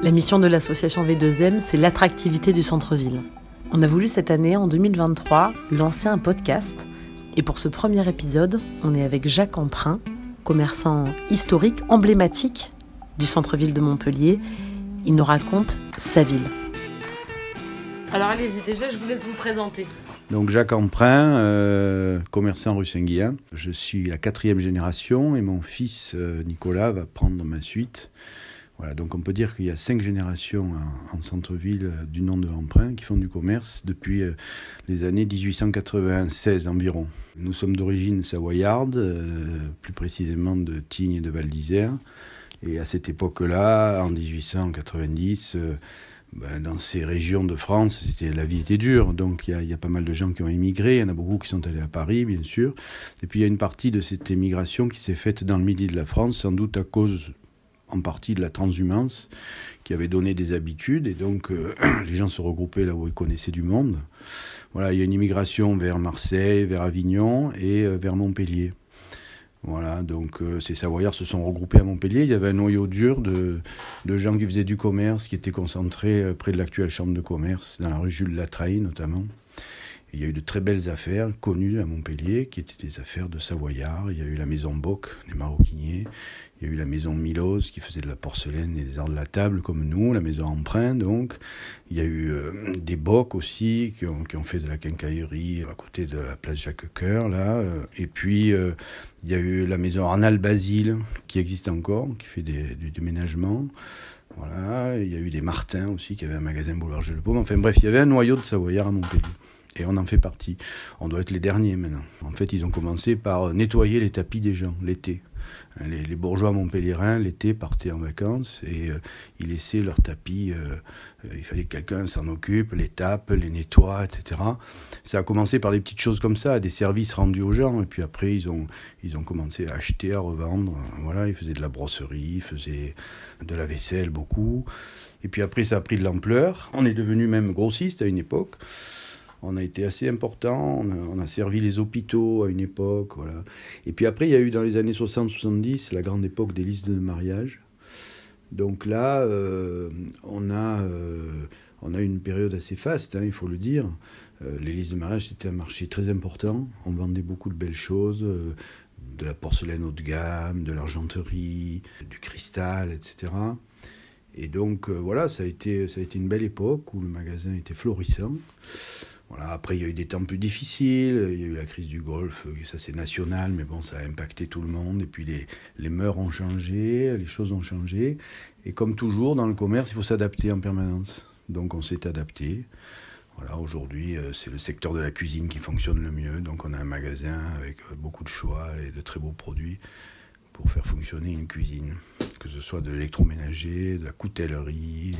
La mission de l'association V2M, c'est l'attractivité du centre-ville. On a voulu cette année, en 2023, lancer un podcast. Et pour ce premier épisode, on est avec Jacques Emprunt, commerçant historique, emblématique du centre-ville de Montpellier. Il nous raconte sa ville. Alors allez-y, déjà je vous laisse vous présenter. Donc Jacques Emprunt, commerçant rue Saint-Guillain. Je suis la 4e génération et mon fils Nicolas va prendre ma suite. Voilà, donc on peut dire qu'il y a 5 générations en centre-ville du nom de Emprunt qui font du commerce depuis les années 1896 environ. Nous sommes d'origine savoyarde, plus précisément de Tignes et de Val d'Isère. Et à cette époque-là, en 1890, dans ces régions de France, la vie était dure. Donc il y a pas mal de gens qui ont émigré. Il y en a beaucoup qui sont allés à Paris, bien sûr. Et puis il y a une partie de cette émigration qui s'est faite dans le midi de la France, sans doute à cause en partie de la transhumance qui avait donné des habitudes. Et donc les gens se regroupaient là où ils connaissaient du monde. Voilà, il y a une immigration vers Marseille, vers Avignon et vers Montpellier. Voilà, donc ces Savoyards se sont regroupés à Montpellier. Il y avait un noyau dur de gens qui faisaient du commerce, qui étaient concentrés près de l'actuelle chambre de commerce, dans la rue Jules Latreille notamment. Et il y a eu de très belles affaires connues à Montpellier, qui étaient des affaires de Savoyards. Il y a eu la maison Bock, les maroquiniers. Il y a eu la maison Milos, qui faisait de la porcelaine et des arts de la table, comme nous. La maison Emprunt, donc. Il y a eu des Bock aussi, qui ont fait de la quincaillerie à côté de la place Jacques-Cœur, là. Et puis, il y a eu la maison Arnald Basile, qui existe encore, qui fait du déménagement. Voilà. Il y a eu des Martins aussi, qui avaient un magasin Boulard-Gelpaume. Enfin bref, il y avait un noyau de Savoyards à Montpellier. Et on en fait partie. On doit être les derniers maintenant. En fait, ils ont commencé par nettoyer les tapis des gens, l'été. Les bourgeois montpelliérains, l'été, partaient en vacances et ils laissaient leurs tapis. Il fallait que quelqu'un s'en occupe, les tape, les nettoie, etc. Ça a commencé par des petites choses comme ça, des services rendus aux gens. Et puis après, ils ont commencé à acheter, à revendre. Voilà, ils faisaient de la brosserie, ils faisaient de la vaisselle, beaucoup. Et puis après, ça a pris de l'ampleur. On est devenu même grossiste à une époque. On a été assez important, on a servi les hôpitaux à une époque, voilà. Et puis après, il y a eu dans les années 60-70 la grande époque des listes de mariage. Donc là, on a eu une période assez faste, il faut le dire. Les listes de mariage, c'était un marché très important. On vendait beaucoup de belles choses, de la porcelaine haut de gamme, de l'argenterie, du cristal, etc. Et donc voilà, ça a été une belle époque où le magasin était florissant. Voilà, après, il y a eu des temps plus difficiles, il y a eu la crise du Golfe, ça c'est national, mais bon, ça a impacté tout le monde. Et puis les mœurs ont changé, les choses ont changé. Et comme toujours, dans le commerce, il faut s'adapter en permanence. Donc on s'est adapté. Voilà, aujourd'hui, c'est le secteur de la cuisine qui fonctionne le mieux. Donc on a un magasin avec beaucoup de choix et de très beaux produits pour faire fonctionner une cuisine, que ce soit de l'électroménager, de la coutellerie,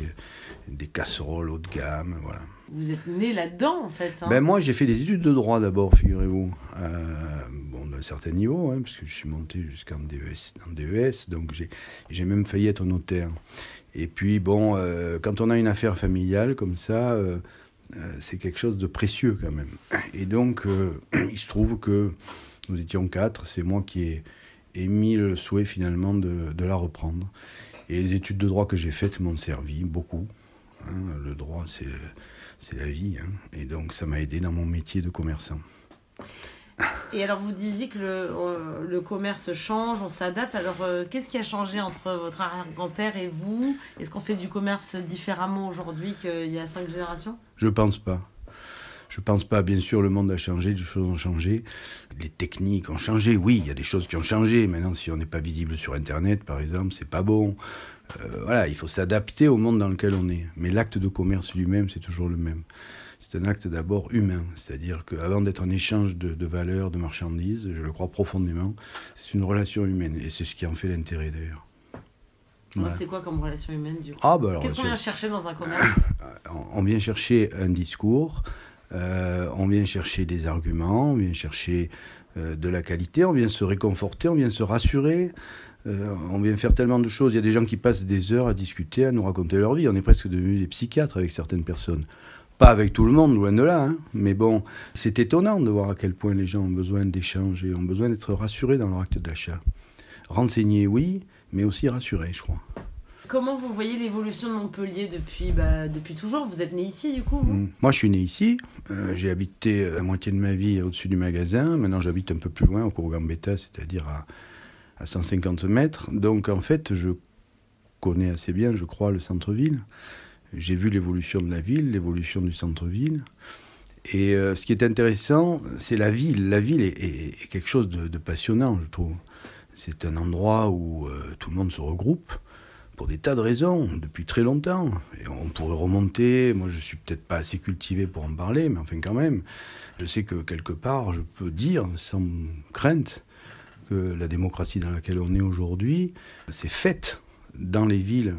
des casseroles haut de gamme, voilà. Vous êtes né là-dedans, en fait. Moi, j'ai fait des études de droit d'abord, figurez-vous. D'un certain niveau, parce que je suis monté jusqu'en DES, donc j'ai même failli être notaire. Et puis, quand on a une affaire familiale comme ça, c'est quelque chose de précieux quand même. Et donc, il se trouve que nous étions 4, c'est moi qui ai émis le souhait finalement de la reprendre. Et les études de droit que j'ai faites m'ont servi beaucoup. Le droit, c'est la vie. Et donc, ça m'a aidé dans mon métier de commerçant. Et alors, vous disiez que le commerce change, on s'adapte. Alors, qu'est-ce qui a changé entre votre arrière-grand-père et vous ? Est-ce qu'on fait du commerce différemment aujourd'hui qu'il y a 5 générations ? Je pense pas. Je pense pas, bien sûr, le monde a changé, les choses ont changé. Les techniques ont changé, oui, il y a des choses qui ont changé. Maintenant, si on n'est pas visible sur Internet, par exemple, c'est pas bon. Voilà, il faut s'adapter au monde dans lequel on est. Mais l'acte de commerce lui-même, c'est toujours le même. C'est un acte d'abord humain, c'est-à-dire qu'avant d'être un échange de valeurs, de marchandises, je le crois profondément, c'est une relation humaine. Et c'est ce qui en fait l'intérêt, d'ailleurs. Voilà. C'est quoi comme relation humaine, du coup ? Qu'est-ce qu'on vient chercher dans un commerce ? On vient chercher un discours. On vient chercher des arguments, on vient chercher de la qualité, on vient se réconforter, on vient se rassurer, on vient faire tellement de choses. Il y a des gens qui passent des heures à discuter, à nous raconter leur vie. On est presque devenus des psychiatres avec certaines personnes. Pas avec tout le monde, loin de là, mais bon, c'est étonnant de voir à quel point les gens ont besoin d'échanger, ont besoin d'être rassurés dans leur acte d'achat. Renseignés, oui, mais aussi rassurés, je crois. Comment vous voyez l'évolution de Montpellier depuis toujours? Vous êtes né ici, du coup, vous? Moi, je suis né ici. J'ai habité la moitié de ma vie au-dessus du magasin. Maintenant, j'habite un peu plus loin, au cours Gambetta, c'est-à-dire à 150 mètres. Donc, en fait, je connais assez bien, je crois, le centre-ville. J'ai vu l'évolution de la ville, l'évolution du centre-ville. Et ce qui est intéressant, c'est la ville. La ville est quelque chose de passionnant, je trouve. C'est un endroit où tout le monde se regroupe pour des tas de raisons, depuis très longtemps. Et on pourrait remonter, moi je suis peut-être pas assez cultivé pour en parler, mais enfin quand même, je sais que quelque part, je peux dire, sans crainte, que la démocratie dans laquelle on est aujourd'hui, c'est faite dans les villes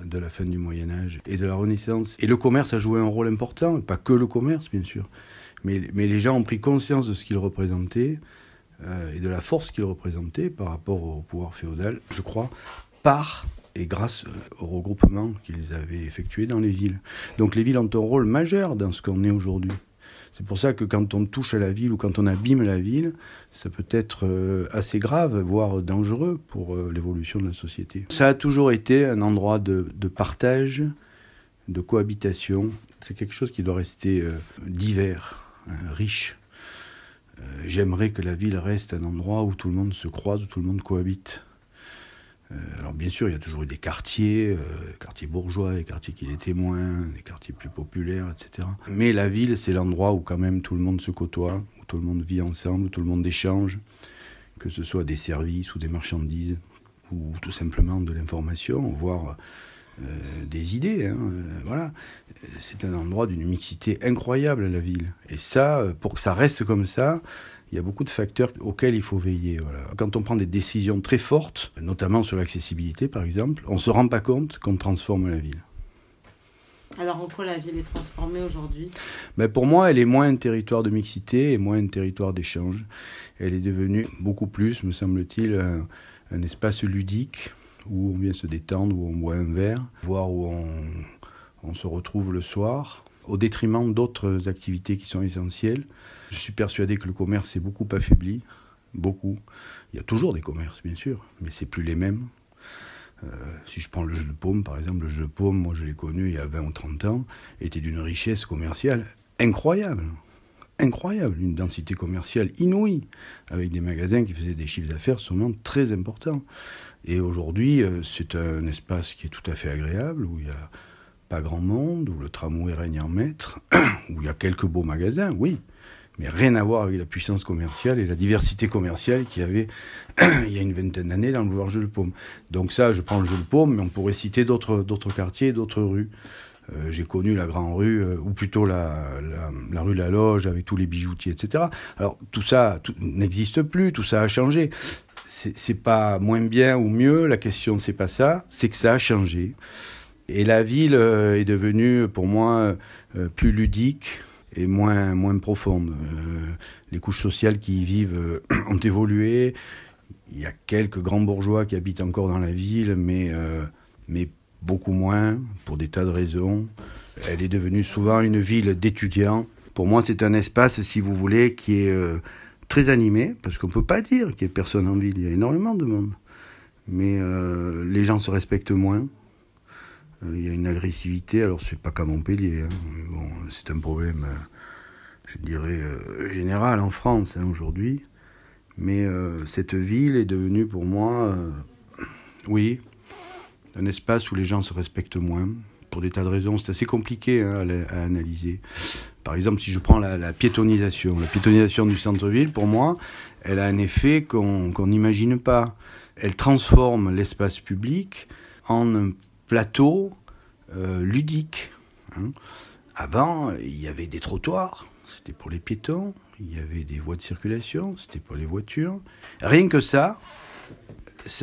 de la fin du Moyen-Âge et de la Renaissance. Et le commerce a joué un rôle important, pas que le commerce bien sûr, mais les gens ont pris conscience de ce qu'il représentait et de la force qu'il représentait par rapport au pouvoir féodal, je crois, et grâce au regroupement qu'ils avaient effectué dans les villes. Donc les villes ont un rôle majeur dans ce qu'on est aujourd'hui. C'est pour ça que quand on touche à la ville ou quand on abîme la ville, ça peut être assez grave, voire dangereux pour l'évolution de la société. Ça a toujours été un endroit de partage, de cohabitation. C'est quelque chose qui doit rester divers, riche. J'aimerais que la ville reste un endroit où tout le monde se croise, où tout le monde cohabite. Alors bien sûr, il y a toujours eu des quartiers bourgeois, des quartiers qui l'étaient moins, des quartiers plus populaires, etc. Mais la ville, c'est l'endroit où quand même tout le monde se côtoie, où tout le monde vit ensemble, où tout le monde échange, que ce soit des services ou des marchandises, ou tout simplement de l'information, voire des idées. Voilà. C'est un endroit d'une mixité incroyable, la ville. Et ça, pour que ça reste comme ça, il y a beaucoup de facteurs auxquels il faut veiller. Voilà. Quand on prend des décisions très fortes, notamment sur l'accessibilité par exemple, on ne se rend pas compte qu'on transforme la ville. Alors en quoi la ville est transformée aujourd'hui ? Pour moi, elle est moins un territoire de mixité et moins un territoire d'échange. Elle est devenue beaucoup plus, me semble-t-il, un espace ludique où on vient se détendre, où on boit un verre, voire où on se retrouve le soir, au détriment d'autres activités qui sont essentielles. Je suis persuadé que le commerce s'est beaucoup affaibli, beaucoup. Il y a toujours des commerces, bien sûr, mais c'est plus les mêmes. Si je prends le jeu de paume, par exemple, le jeu de paume, moi je l'ai connu il y a 20 ou 30 ans, était d'une richesse commerciale incroyable. Incroyable, une densité commerciale inouïe, avec des magasins qui faisaient des chiffres d'affaires sûrement très importants. Et aujourd'hui, c'est un espace qui est tout à fait agréable, où il n'y a pas grand monde, où le tramway règne en maître, où il y a quelques beaux magasins, oui, mais rien à voir avec la puissance commerciale et la diversité commerciale qu'il y avait il y a une vingtaine d'années dans le boulevard Jeu de Paume. Donc ça, je prends le Jeu de Paume, mais on pourrait citer d'autres quartiers, d'autres rues. J'ai connu la Grande Rue, ou plutôt la rue de la Loge, avec tous les bijoutiers, etc. Alors tout ça n'existe plus, tout ça a changé. C'est pas moins bien ou mieux, la question c'est pas ça, c'est que ça a changé. Et la ville est devenue, pour moi, plus ludique et moins profonde. Les couches sociales qui y vivent ont évolué. Il y a quelques grands bourgeois qui habitent encore dans la ville, mais beaucoup moins, pour des tas de raisons. Elle est devenue souvent une ville d'étudiants. Pour moi, c'est un espace, si vous voulez, qui est très animé, parce qu'on ne peut pas dire qu'il y ait personne en ville. Il y a énormément de monde. Mais les gens se respectent moins. Il y a une agressivité, alors c'est pas qu'à Montpellier, bon, c'est un problème, je dirais, général en France aujourd'hui, mais cette ville est devenue pour moi, oui, un espace où les gens se respectent moins, pour des tas de raisons. C'est assez compliqué à analyser. Par exemple, si je prends la piétonisation du centre-ville, pour moi, elle a un effet qu'on n'imagine pas. Elle transforme l'espace public en un plateau ludique. Avant, il y avait des trottoirs, c'était pour les piétons, il y avait des voies de circulation, c'était pour les voitures. Rien que ça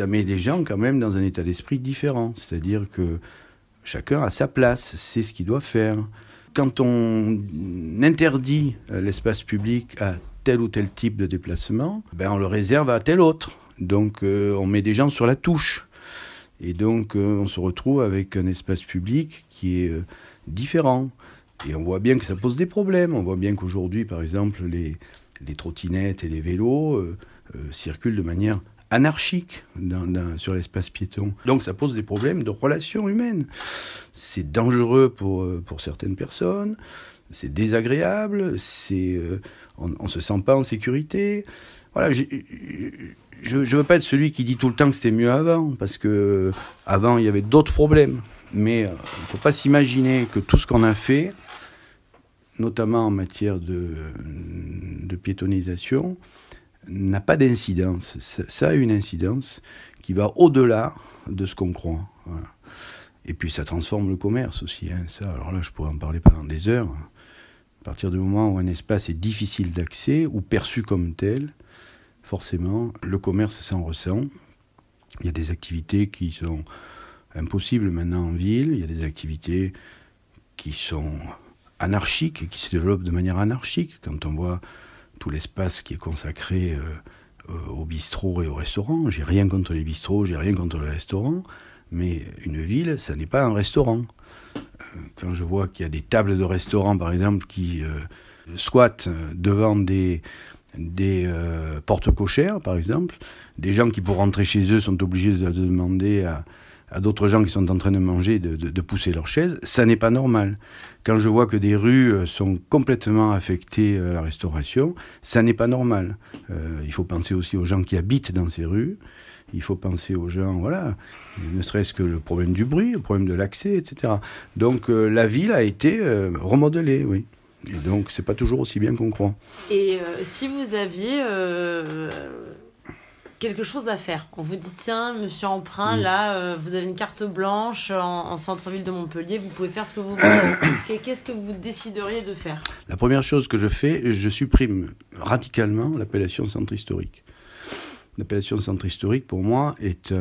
met les gens quand même dans un état d'esprit différent. C'est-à-dire que chacun a sa place, c'est ce qu'il doit faire. Quand on interdit l'espace public à tel ou tel type de déplacement, on le réserve à tel autre. Donc on met des gens sur la touche. Et donc, on se retrouve avec un espace public qui est différent. Et on voit bien que ça pose des problèmes. On voit bien qu'aujourd'hui, par exemple, les trottinettes et les vélos circulent de manière anarchique sur l'espace piéton. Donc ça pose des problèmes de relations humaines. C'est dangereux pour certaines personnes, c'est désagréable, on ne se sent pas en sécurité. Voilà, je ne veux pas être celui qui dit tout le temps que c'était mieux avant, parce qu'avant il y avait d'autres problèmes. Mais il ne faut pas s'imaginer que tout ce qu'on a fait, notamment en matière de piétonisation, n'a pas d'incidence. Ça a une incidence qui va au-delà de ce qu'on croit. Voilà. Et puis ça transforme le commerce aussi. Ça, alors là, je pourrais en parler pendant des heures. À partir du moment où un espace est difficile d'accès ou perçu comme tel, forcément, le commerce s'en ressent. Il y a des activités qui sont impossibles maintenant en ville. Il y a des activités qui sont anarchiques, qui se développent de manière anarchique. Quand on voit tout l'espace qui est consacré aux bistrots et aux restaurants. J'ai rien contre les bistrots, j'ai rien contre les restaurants, mais une ville, ça n'est pas un restaurant. Quand je vois qu'il y a des tables de restaurants, par exemple, qui squattent devant des portes cochères, par exemple, des gens qui, pour rentrer chez eux, sont obligés de demander à d'autres gens qui sont en train de manger de pousser leurs chaises, ça n'est pas normal. Quand je vois que des rues sont complètement affectées à la restauration, ça n'est pas normal. Il faut penser aussi aux gens qui habitent dans ces rues, il faut penser aux gens, voilà, ne serait-ce que le problème du bruit, le problème de l'accès, etc. Donc la ville a été remodelée, oui. Et donc c'est pas toujours aussi bien qu'on croit. Et si vous aviez quelque chose à faire, on vous dit tiens monsieur Emprunt, là vous avez une carte blanche en centre-ville de Montpellier, vous pouvez faire ce que vous voulez. Qu'est-ce que vous décideriez de faire? La première chose que je fais, je supprime radicalement l'appellation centre historique. L'appellation centre historique pour moi est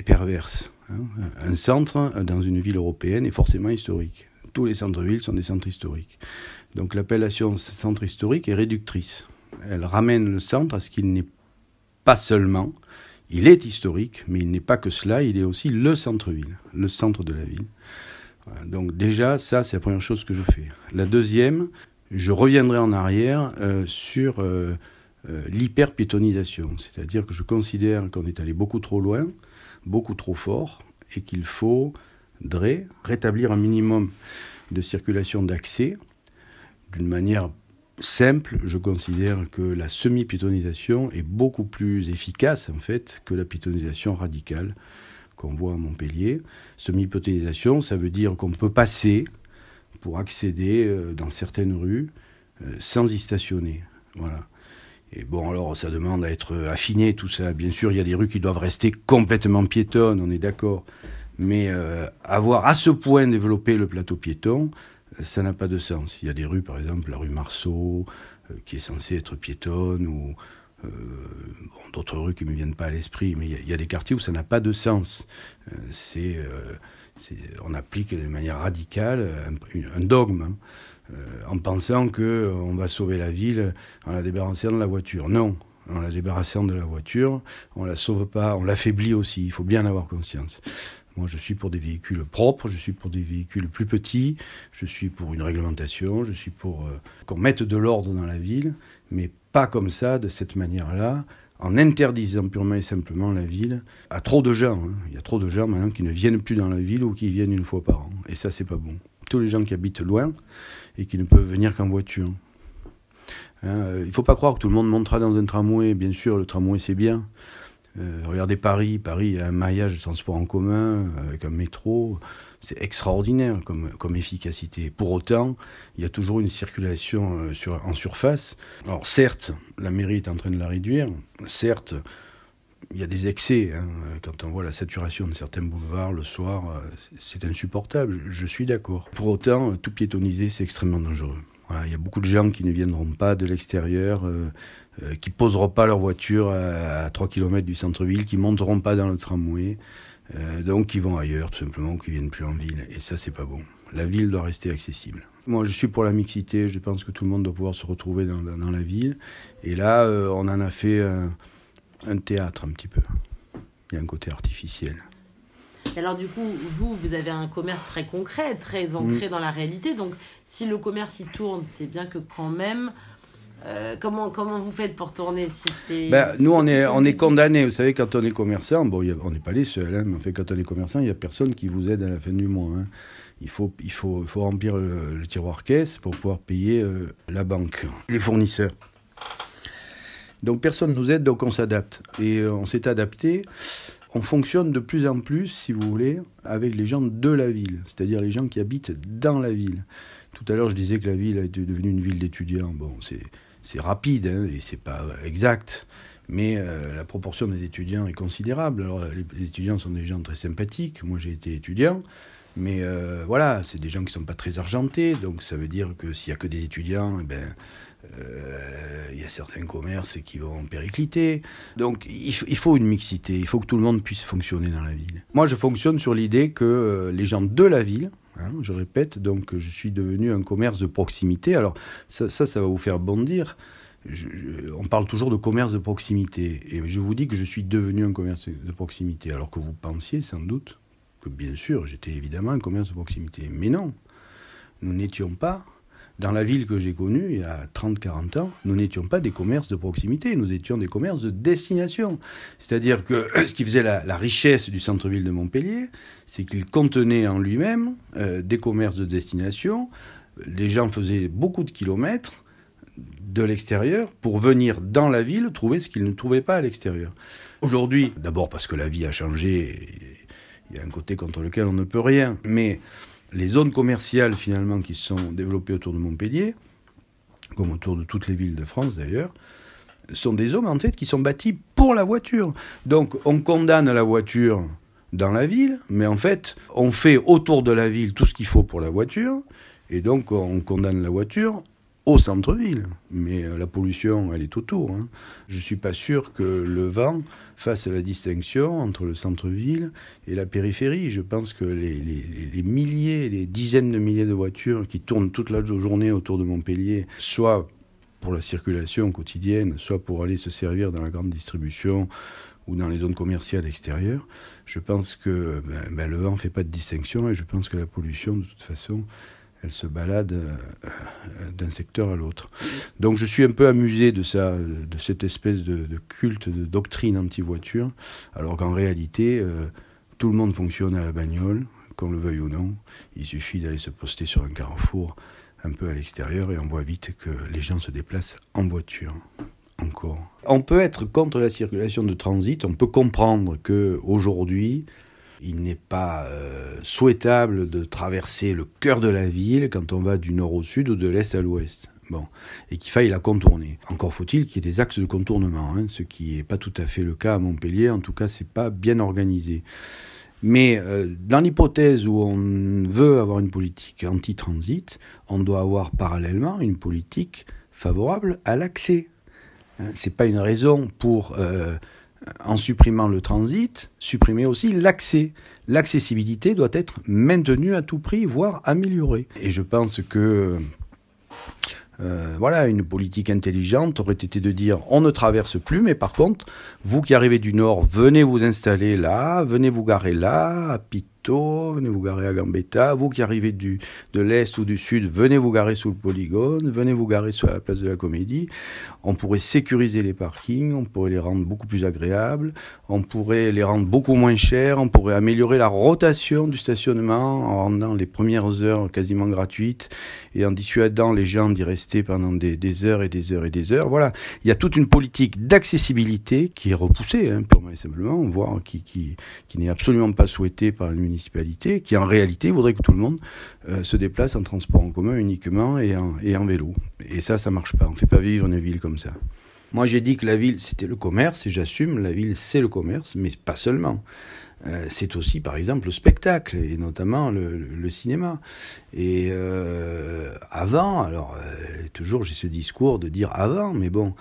perverse. Un centre dans une ville européenne est forcément historique. Tous les centres-villes sont des centres historiques. Donc l'appellation centre historique est réductrice. Elle ramène le centre à ce qu'il n'est pas seulement. Il est historique, mais il n'est pas que cela, il est aussi le centre-ville, le centre de la ville. Voilà. Donc déjà, ça, c'est la première chose que je fais. La deuxième, je reviendrai en arrière sur l'hyper-piétonisation. C'est-à-dire que je considère qu'on est allé beaucoup trop loin, beaucoup trop fort, et qu'il faudrait rétablir un minimum de circulation d'accès d'une manière simple. Je considère que la semi-piétonisation est beaucoup plus efficace en fait que la piétonisation radicale qu'on voit à Montpellier. Semi-piétonisation, ça veut dire qu'on peut passer pour accéder dans certaines rues sans y stationner. Voilà. Et bon, alors ça demande à être affiné tout ça. Bien sûr, il y a des rues qui doivent rester complètement piétonnes, on est d'accord. Mais avoir à ce point développé le plateau piéton, ça n'a pas de sens. Il y a des rues, par exemple, la rue Marceau, qui est censée être piétonne, ou d'autres rues qui ne me viennent pas à l'esprit, mais il y a des quartiers où ça n'a pas de sens. On applique de manière radicale un dogme, en pensant qu'on va sauver la ville en la débarrassant de la voiture. Non, en la débarrassant de la voiture, on ne la sauve pas, on l'affaiblit aussi, il faut bien en avoir conscience. Moi, je suis pour des véhicules propres, je suis pour des véhicules plus petits, je suis pour une réglementation, je suis pour qu'on mette de l'ordre dans la ville, mais pas comme ça, de cette manière-là, en interdisant purement et simplement la ville à trop de gens. Il y a trop de gens maintenant qui ne viennent plus dans la ville ou qui viennent une fois par an. Et ça, c'est pas bon. Tous les gens qui habitent loin et qui ne peuvent venir qu'en voiture. Il ne faut pas croire que tout le monde montera dans un tramway. Bien sûr, le tramway, c'est bien. Regardez Paris, il y a un maillage de transport en commun avec un métro, c'est extraordinaire comme efficacité. Pour autant, il y a toujours une circulation en surface. Alors certes, la mairie est en train de la réduire, certes, il y a des excès. Quand on voit la saturation de certains boulevards le soir, c'est insupportable, je suis d'accord. Pour autant, tout piétoniser, c'est extrêmement dangereux. Voilà, il y a beaucoup de gens qui ne viendront pas de l'extérieur, qui poseront pas leur voiture à 3 km du centre-ville, qui monteront pas dans le tramway, donc qui vont ailleurs tout simplement, qui viennent plus en ville. Et ça, c'est pas bon. La ville doit rester accessible. Moi, je suis pour la mixité. Je pense que tout le monde doit pouvoir se retrouver dans la ville. Et là, on en a fait un théâtre un petit peu. Il y a un côté artificiel. Et alors du coup, vous avez un commerce très concret, très ancré dans la réalité. Donc si le commerce y tourne, c'est bien que quand même, Comment vous faites pour tourner si nous, on est condamnés. Vous savez, quand on est commerçant, on n'est pas les seuls, hein, mais en fait, quand on est commerçant, il n'y a personne qui vous aide à la fin du mois. Hein. Il faut remplir le tiroir caisse pour pouvoir payer la banque, les fournisseurs. Donc personne ne nous aide, donc on s'adapte. Et on s'est adapté. On fonctionne de plus en plus, si vous voulez, avec les gens de la ville, c'est-à-dire les gens qui habitent dans la ville. Tout à l'heure, je disais que la ville est devenue une ville d'étudiants. Bon, c'est rapide, hein, et c'est pas exact, mais la proportion des étudiants est considérable. Alors, les étudiants sont des gens très sympathiques. Moi, j'ai été étudiant. Mais voilà, c'est des gens qui ne sont pas très argentés, donc ça veut dire que s'il n'y a que des étudiants, il y a certains commerces qui vont péricliter. Donc il faut une mixité, il faut que tout le monde puisse fonctionner dans la ville. Moi, je fonctionne sur l'idée que les gens de la ville, hein, je répète, donc je suis devenu un commerce de proximité. Alors ça va vous faire bondir. On parle toujours de commerce de proximité, et je vous dis que je suis devenu un commerce de proximité, alors que vous pensiez sans doute que bien sûr, j'étais évidemment un commerce de proximité. Mais non, nous n'étions pas, dans la ville que j'ai connue, il y a 30-40 ans, nous n'étions pas des commerces de proximité, nous étions des commerces de destination. C'est-à-dire que ce qui faisait la richesse du centre-ville de Montpellier, c'est qu'il contenait en lui-même des commerces de destination. Les gens faisaient beaucoup de kilomètres de l'extérieur pour venir dans la ville trouver ce qu'ils ne trouvaient pas à l'extérieur. Aujourd'hui, d'abord parce que la vie a changé, il y a un côté contre lequel on ne peut rien. Mais les zones commerciales, finalement, qui se sont développées autour de Montpellier, comme autour de toutes les villes de France d'ailleurs, sont des zones, en fait, qui sont bâties pour la voiture. Donc, on condamne la voiture dans la ville, mais en fait, on fait autour de la ville tout ce qu'il faut pour la voiture, et donc on condamne la voiture au centre-ville, mais la pollution, elle est autour. Hein. Je ne suis pas sûr que le vent fasse la distinction entre le centre-ville et la périphérie. Je pense que les milliers, les dizaines de milliers de voitures qui tournent toute la journée autour de Montpellier, soit pour la circulation quotidienne, soit pour aller se servir dans la grande distribution ou dans les zones commerciales extérieures, je pense que le vent ne fait pas de distinction, et je pense que la pollution, de toute façon, elle se balade d'un secteur à l'autre. Donc je suis un peu amusé de cette espèce de culte, de doctrine anti-voiture, alors qu'en réalité, tout le monde fonctionne à la bagnole, qu'on le veuille ou non. Il suffit d'aller se poster sur un carrefour un peu à l'extérieur, et on voit vite que les gens se déplacent en voiture. Encore. On peut être contre la circulation de transit, on peut comprendre qu'aujourd'hui, il n'est pas souhaitable de traverser le cœur de la ville quand on va du nord au sud ou de l'est à l'ouest. Bon, et qu'il faille la contourner. Encore faut-il qu'il y ait des axes de contournement, hein, ce qui n'est pas tout à fait le cas à Montpellier. En tout cas, c'est pas bien organisé. Mais dans l'hypothèse où on veut avoir une politique anti-transit, on doit avoir parallèlement une politique favorable à l'accès. Hein, c'est pas une raison pour en supprimant le transit, supprimer aussi l'accès. L'accessibilité doit être maintenue à tout prix, voire améliorée. Et je pense que une politique intelligente aurait été de dire on ne traverse plus, mais par contre, vous qui arrivez du nord, venez vous installer là, venez vous garer là, à Pito, venez vous garer à Gambetta. Vous qui arrivez de l'est ou du sud, venez vous garer sous le Polygone, venez vous garer sur la place de la Comédie. On pourrait sécuriser les parkings, on pourrait les rendre beaucoup plus agréables, on pourrait les rendre beaucoup moins chers, on pourrait améliorer la rotation du stationnement en rendant les premières heures quasiment gratuites et en dissuadant les gens d'y rester pendant des heures et des heures et des heures. Voilà, il y a toute une politique d'accessibilité qui est repoussée, hein, purement et simplement, voire qui n'est absolument pas souhaitée par la municipalité, qui en réalité voudrait que tout le monde se déplace en transport en commun uniquement et en vélo. Et ça marche pas. On ne fait pas vivre une ville comme ça. Moi, j'ai dit que la ville, c'était le commerce, et j'assume, la ville, c'est le commerce, mais pas seulement. C'est aussi, par exemple, le spectacle, et notamment le cinéma. Et avant, alors, toujours j'ai ce discours de dire avant, mais bon,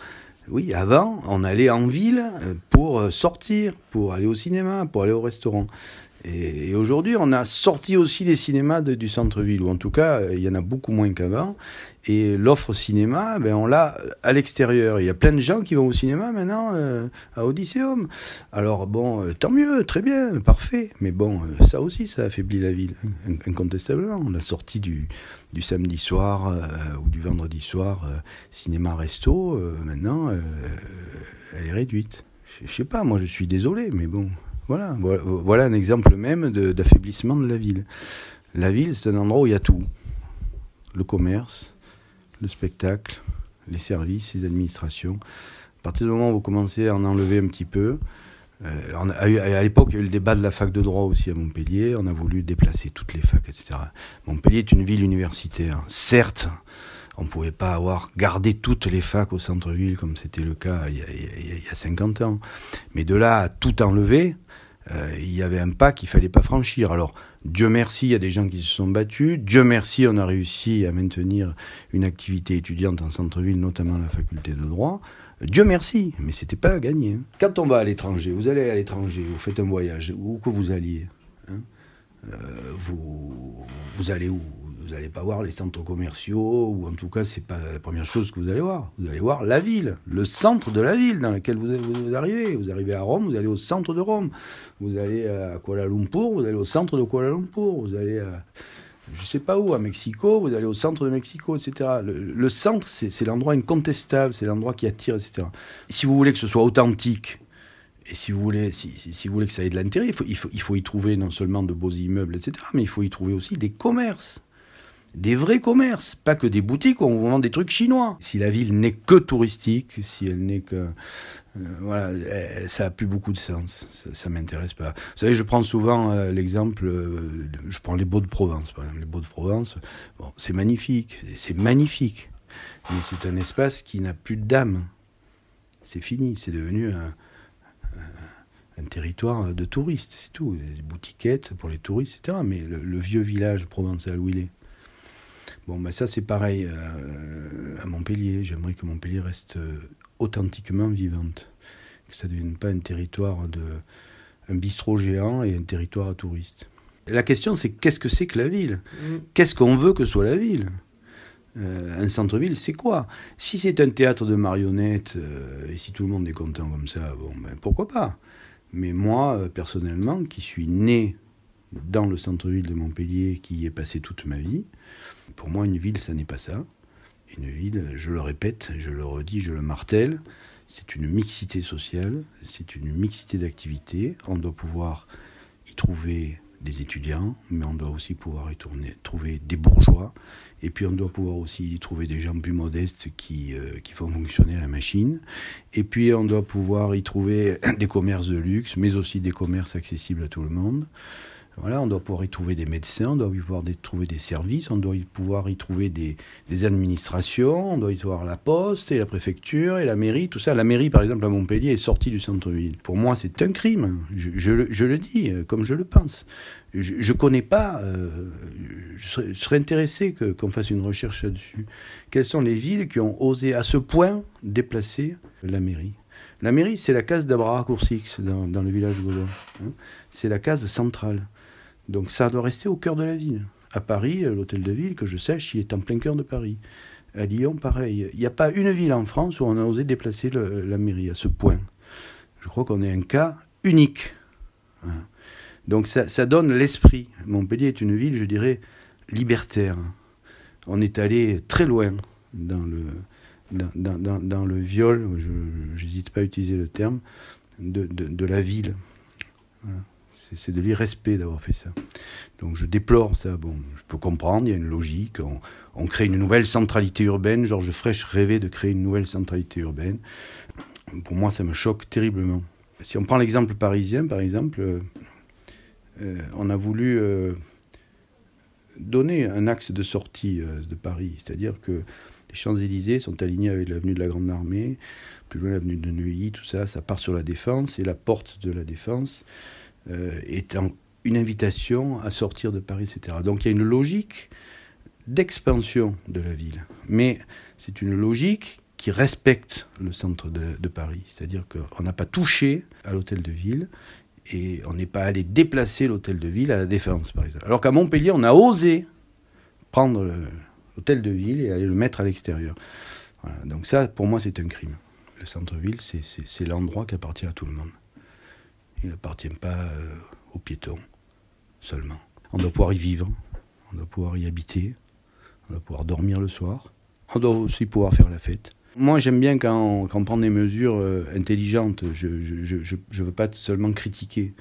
oui, avant, on allait en ville pour sortir, pour aller au cinéma, pour aller au restaurant. Et aujourd'hui, on a sorti aussi les cinémas du centre-ville, ou en tout cas, il y en a beaucoup moins qu'avant. Et l'offre cinéma, on l'a à l'extérieur. Il y a plein de gens qui vont au cinéma maintenant, à Odysseum. Alors tant mieux, très bien, parfait. Mais ça aussi, ça affaiblit la ville, incontestablement. On a sorti du samedi soir ou du vendredi soir, cinéma-resto, maintenant, elle est réduite. Je sais pas, moi je suis désolé, mais bon... Voilà un exemple même d'affaiblissement de la ville. La ville, c'est un endroit où il y a tout. Le commerce, le spectacle, les services, les administrations. À partir du moment où vous commencez à en enlever un petit peu, à l'époque, il y a eu le débat de la fac de droit aussi à Montpellier. On a voulu déplacer toutes les facs, etc. Montpellier est une ville universitaire. Certes, on ne pouvait pas avoir gardé toutes les facs au centre-ville comme c'était le cas il y a 50 ans. Mais de là à tout enlever, il y avait un pas qu'il ne fallait pas franchir. Alors, Dieu merci, il y a des gens qui se sont battus. Dieu merci, on a réussi à maintenir une activité étudiante en centre-ville, notamment la faculté de droit. Dieu merci, mais ce n'était pas à gagner. Quand on va à l'étranger, vous allez à l'étranger, vous faites un voyage, où que vous alliez, vous allez où ? Vous n'allez pas voir les centres commerciaux, ou en tout cas, ce n'est pas la première chose que vous allez voir. Vous allez voir la ville, le centre de la ville dans laquelle vous arrivez. Vous arrivez à Rome, vous allez au centre de Rome. Vous allez à Kuala Lumpur, vous allez au centre de Kuala Lumpur. Vous allez à, je ne sais pas où, à Mexico, vous allez au centre de Mexico, etc. Le centre, c'est l'endroit incontestable, c'est l'endroit qui attire, etc. Si vous voulez que ce soit authentique, et si vous voulez que ça ait de l'intérêt, il faut y trouver non seulement de beaux immeubles, etc., mais il faut y trouver aussi des commerces. Des vrais commerces, pas que des boutiques où on vend des trucs chinois. Si la ville n'est que touristique, si elle n'est que... ça n'a plus beaucoup de sens, ça ne m'intéresse pas. Vous savez, je prends souvent l'exemple, je prends les Baux-de-Provence, par exemple. Les Baux-de-Provence, c'est magnifique, mais c'est un espace qui n'a plus d'âme. C'est fini, c'est devenu un territoire de touristes, c'est tout. Des boutiquettes pour les touristes, etc. Mais le vieux village provençal où il est. Ça c'est pareil à Montpellier. J'aimerais que Montpellier reste authentiquement vivante. Que ça ne devienne pas un territoire un bistrot géant et un territoire à touristes. La question c'est qu'est-ce que c'est que la ville ? Qu'est-ce qu'on veut que soit la ville ? Un centre-ville, c'est quoi ? Si c'est un théâtre de marionnettes, et si tout le monde est content comme ça, pourquoi pas ? Mais moi, personnellement, qui suis né dans le centre-ville de Montpellier, qui y ai passé toute ma vie, pour moi, une ville, ça n'est pas ça. Une ville, je le répète, je le redis, je le martèle, c'est une mixité sociale, c'est une mixité d'activités. On doit pouvoir y trouver des étudiants, mais on doit aussi pouvoir y trouver des bourgeois. Et puis on doit pouvoir aussi y trouver des gens plus modestes qui font fonctionner la machine. Et puis on doit pouvoir y trouver des commerces de luxe, mais aussi des commerces accessibles à tout le monde. Voilà, on doit pouvoir y trouver des médecins, on doit y pouvoir trouver des services, on doit pouvoir y trouver des administrations, on doit y trouver la poste et la préfecture et la mairie, tout ça. La mairie, par exemple, à Montpellier, est sortie du centre-ville. Pour moi, c'est un crime. Je le dis comme je le pense. Je connais pas, je serais intéressé qu'on fasse une recherche là-dessus. Quelles sont les villes qui ont osé à ce point déplacer la mairie ? La mairie, c'est la case d'Abrara-Coursix dans le village gaulois. C'est la case centrale. Donc ça doit rester au cœur de la ville. À Paris, l'hôtel de ville, que je sache, il est en plein cœur de Paris. À Lyon, pareil. Il n'y a pas une ville en France où on a osé déplacer la mairie à ce point. Je crois qu'on est un cas unique. Donc ça donne l'esprit. Montpellier est une ville, je dirais, libertaire. On est allé très loin dans le viol, je n'hésite pas à utiliser le terme, de la ville. Voilà. C'est de l'irrespect d'avoir fait ça. Donc je déplore ça. Je peux comprendre, il y a une logique. On crée une nouvelle centralité urbaine. Georges Frêche rêvait de créer une nouvelle centralité urbaine. Pour moi, ça me choque terriblement. Si on prend l'exemple parisien, par exemple, on a voulu donner un axe de sortie de Paris. C'est-à-dire que les Champs-Élysées sont alignés avec l'avenue de la Grande Armée, plus loin l'avenue de Neuilly, tout ça, ça part sur la Défense, et la porte de la Défense est une invitation à sortir de Paris, etc. Donc il y a une logique d'expansion de la ville, mais c'est une logique qui respecte le centre de Paris, c'est-à-dire qu'on n'a pas touché à l'hôtel de ville, Et on n'est pas allé déplacer l'hôtel de ville à la Défense, par exemple. Alors qu'à Montpellier, on a osé prendre l'hôtel de ville et aller le mettre à l'extérieur. Voilà. Donc ça, pour moi, c'est un crime. Le centre-ville, c'est l'endroit qui appartient à tout le monde. Il n'appartient pas aux piétons seulement. On doit pouvoir y vivre, on doit pouvoir y habiter, on doit pouvoir dormir le soir, on doit aussi pouvoir faire la fête. Moi, j'aime bien quand on prend des mesures intelligentes. Je ne veux pas seulement critiquer.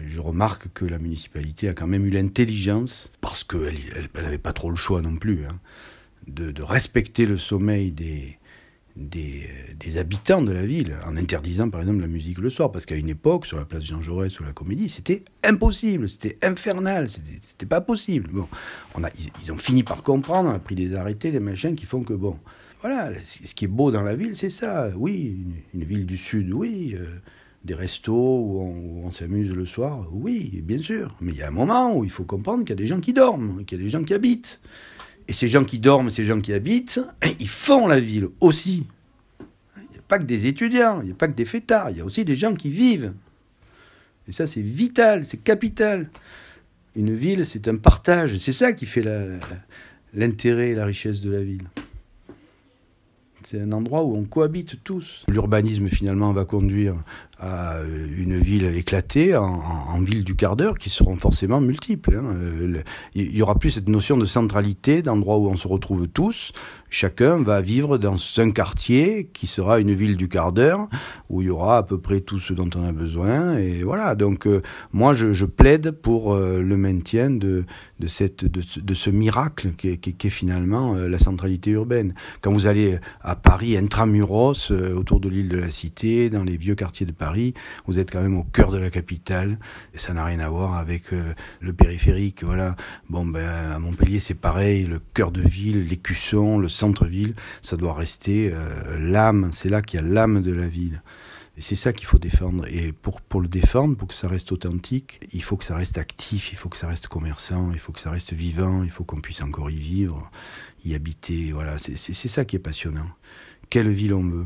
Je remarque que la municipalité a quand même eu l'intelligence, parce qu'elle n'avait pas trop le choix non plus, hein, de respecter le sommeil des habitants de la ville, en interdisant par exemple la musique le soir, parce qu'à une époque, sur la place Jean Jaurès ou la Comédie, c'était impossible, c'était infernal, c'était pas possible. Bon, ils ont fini par comprendre, on a pris des arrêtés, des machins qui font que bon, voilà, ce qui est beau dans la ville, c'est ça. Oui, une ville du Sud, oui, des restos où on s'amuse le soir, oui, bien sûr. Mais il y a un moment où il faut comprendre qu'il y a des gens qui dorment, qu'il y a des gens qui habitent. Et ces gens qui dorment, ces gens qui habitent, ils font la ville aussi. Il n'y a pas que des étudiants, il n'y a pas que des fêtards, il y a aussi des gens qui vivent. Et ça, c'est vital, c'est capital. Une ville, c'est un partage. C'est ça qui fait l'intérêt et la richesse de la ville. C'est un endroit où on cohabite tous. L'urbanisme, finalement, va conduire à une ville éclatée, en villes du quart d'heure, qui seront forcément multiples. Il n'y aura plus cette notion de centralité, d'endroit où on se retrouve tous. Chacun va vivre dans un quartier qui sera une ville du quart d'heure, où il y aura à peu près tout ce dont on a besoin. Et voilà, donc moi, je plaide pour le maintien de ce miracle qu'est finalement la centralité urbaine. Quand vous allez à Paris, intramuros, autour de l'île de la Cité, dans les vieux quartiers de Paris, vous êtes quand même au cœur de la capitale. Et ça n'a rien à voir avec le périphérique. Voilà. Bon, à Montpellier, c'est pareil. Le cœur de ville, l'écusson, le centre-ville, ça doit rester l'âme. C'est là qu'il y a l'âme de la ville. Et c'est ça qu'il faut défendre. Et pour le défendre, pour que ça reste authentique, il faut que ça reste actif, il faut que ça reste commerçant, il faut que ça reste vivant, il faut qu'on puisse encore y vivre, y habiter. Voilà, c'est ça qui est passionnant. Quelle ville on veut.